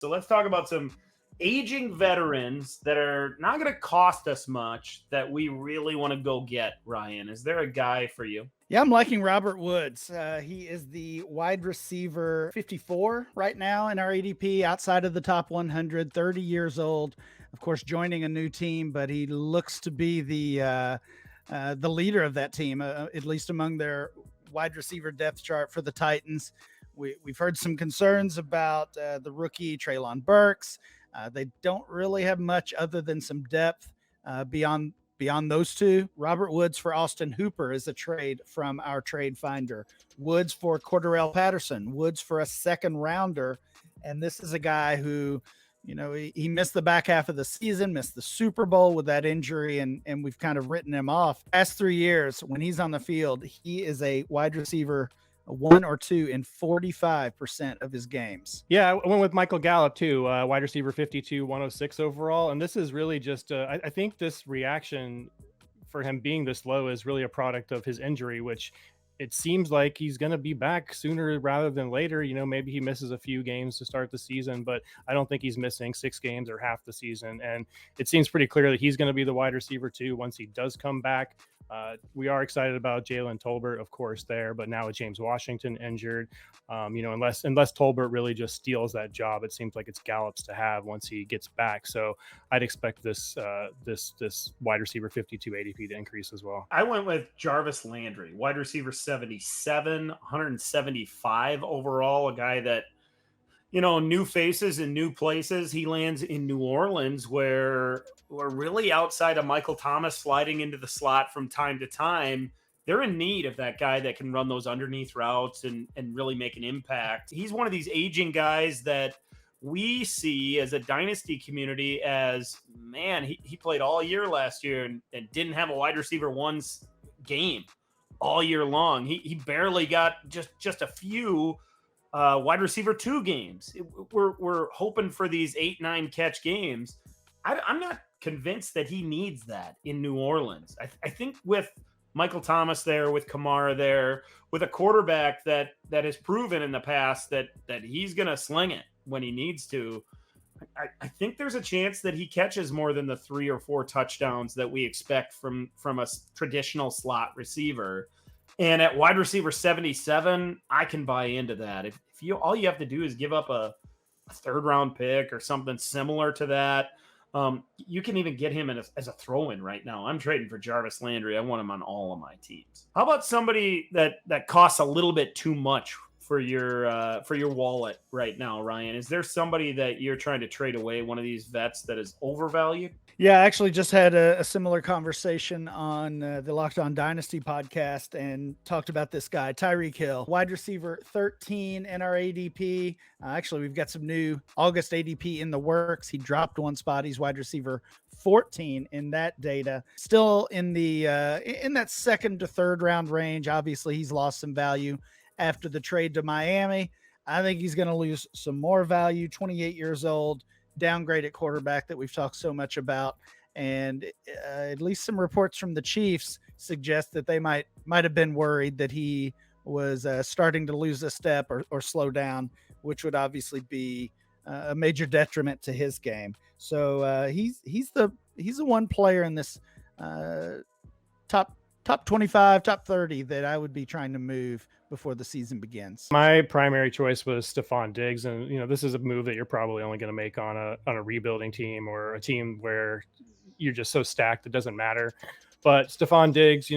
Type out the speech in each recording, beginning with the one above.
So let's talk about some aging veterans that are not going to cost us much that we really want to go get. Ryan, is there a guy for you? Yeah, I'm liking Robert Woods. He is the wide receiver 54 right now in our ADP, outside of the top 100, 30 years old. Of course, joining a new team, but he looks to be the leader of that team, at least among their wide receiver depth chart for the Titans. We've heard some concerns about the rookie Treylon Burks. They don't really have much other than some depth beyond those two. Robert Woods for Austin Hooper is a trade from our trade finder. Woods for Cordarrelle Patterson. Woods for a second rounder. And this is a guy who, he missed the back half of the season, missed the Super Bowl with that injury, and we've kind of written him off. Past 3 years, when he's on the field, he is a wide receiver 1 or 2 in 45% of his games. Yeah, I went with Michael Gallup too, wide receiver 52, 106 overall. And this is really just, I think this reaction for him being this low is really a product of his injury, which it seems like he's going to be back sooner rather than later. Maybe he misses a few games to start the season, but I don't think he's missing 6 games or half the season. And it seems pretty clear that he's going to be the wide receiver too once he does come back. We are excited about Jalen Tolbert, of course, there, but now with James Washington injured, unless Tolbert really just steals that job, it seems like it's Gallup's to have once he gets back. So I'd expect this wide receiver 52 ADP to increase as well. I went with Jarvis Landry, wide receiver 77, 175 overall, a guy that, new faces in new places. He lands in New Orleans, where we're really outside of Michael Thomas sliding into the slot from time to time. They're in need of that guy that can run those underneath routes and really make an impact. He's one of these aging guys that we see as a dynasty community as, man, he played all year last year and didn't have a wide receiver 1's game all year long. He barely got just a few wide receiver 2 games. We're hoping for these 8-9 catch games. I'm not convinced that he needs that in New Orleans. I think with Michael Thomas there, with Kamara there, with a quarterback that has proven in the past that he's going to sling it when he needs to, I think there's a chance that he catches more than the 3 or 4 touchdowns that we expect from a traditional slot receiver. And at wide receiver 77, I can buy into that. If all you have to do is give up a 3rd round pick or something similar to that, you can even get him as a throw-in right now. I'm trading for Jarvis Landry. I want him on all of my teams. How about somebody that costs a little bit too much for your wallet right now, Ryan? Is there somebody that you're trying to trade away, one of these vets that is overvalued? Yeah, I actually just had a similar conversation on the Locked On Dynasty podcast and talked about this guy, Tyreek Hill, wide receiver 13 in our ADP. Actually, we've got some new August ADP in the works. He dropped 1 spot. He's wide receiver 14 in that data. Still in the in that 2nd to 3rd round range. Obviously, he's lost some value after the trade to Miami. I think he's going to lose some more value. 28 years old. Downgraded quarterback that we've talked so much about, and at least some reports from the Chiefs suggest that they might have been worried that he was starting to lose a step or slow down, which would obviously be a major detriment to his game. So he's the one player in this top 25, top 30 that I would be trying to move before the season begins. My primary choice was Stefon Diggs, and this is a move that you're probably only going to make on a rebuilding team or a team where you're just so stacked it doesn't matter. But Stefon Diggs,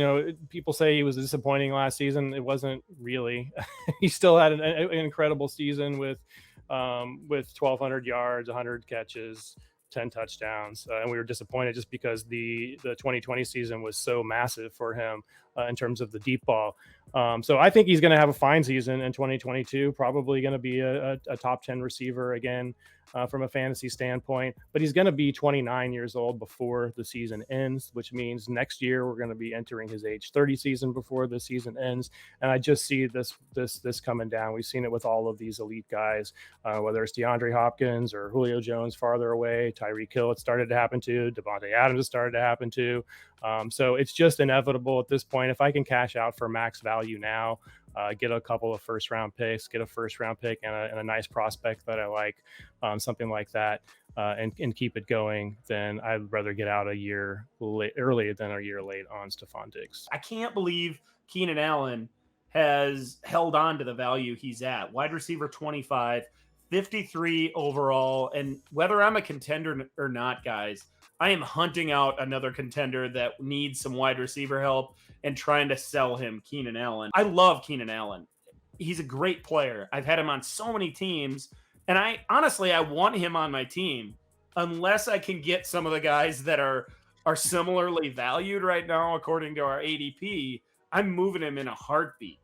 people say he was disappointing last season. It wasn't really. He still had an incredible season with 1,200 yards, 100 catches, 10 touchdowns, and we were disappointed just because the 2020 season was so massive for him in terms of the deep ball. So I think he's going to have a fine season in 2022, probably going to be a top 10 receiver again from a fantasy standpoint, but he's going to be 29 years old before the season ends, which means next year we're going to be entering his age 30 season before the season ends. And I just see this coming down. We've seen it with all of these elite guys, whether it's DeAndre Hopkins or Julio Jones farther away, Tyreek Hill, it started to happen to, Devontae Adams, it started to happen to. So it's just inevitable at this point. If I can cash out for max value now, get a couple of first-round picks, get a first-round pick and a nice prospect that I like, something like that, and keep it going, then I'd rather get out a year early than a year late on Stefon Diggs. I can't believe Keenan Allen has held on to the value he's at. Wide receiver 25, 53 overall. And whether I'm a contender or not, guys, I am hunting out another contender that needs some wide receiver help and trying to sell him Keenan Allen. I love Keenan Allen. He's a great player. I've had him on so many teams, and I want him on my team unless I can get some of the guys that are similarly valued right now according to our ADP. I'm moving him in a heartbeat.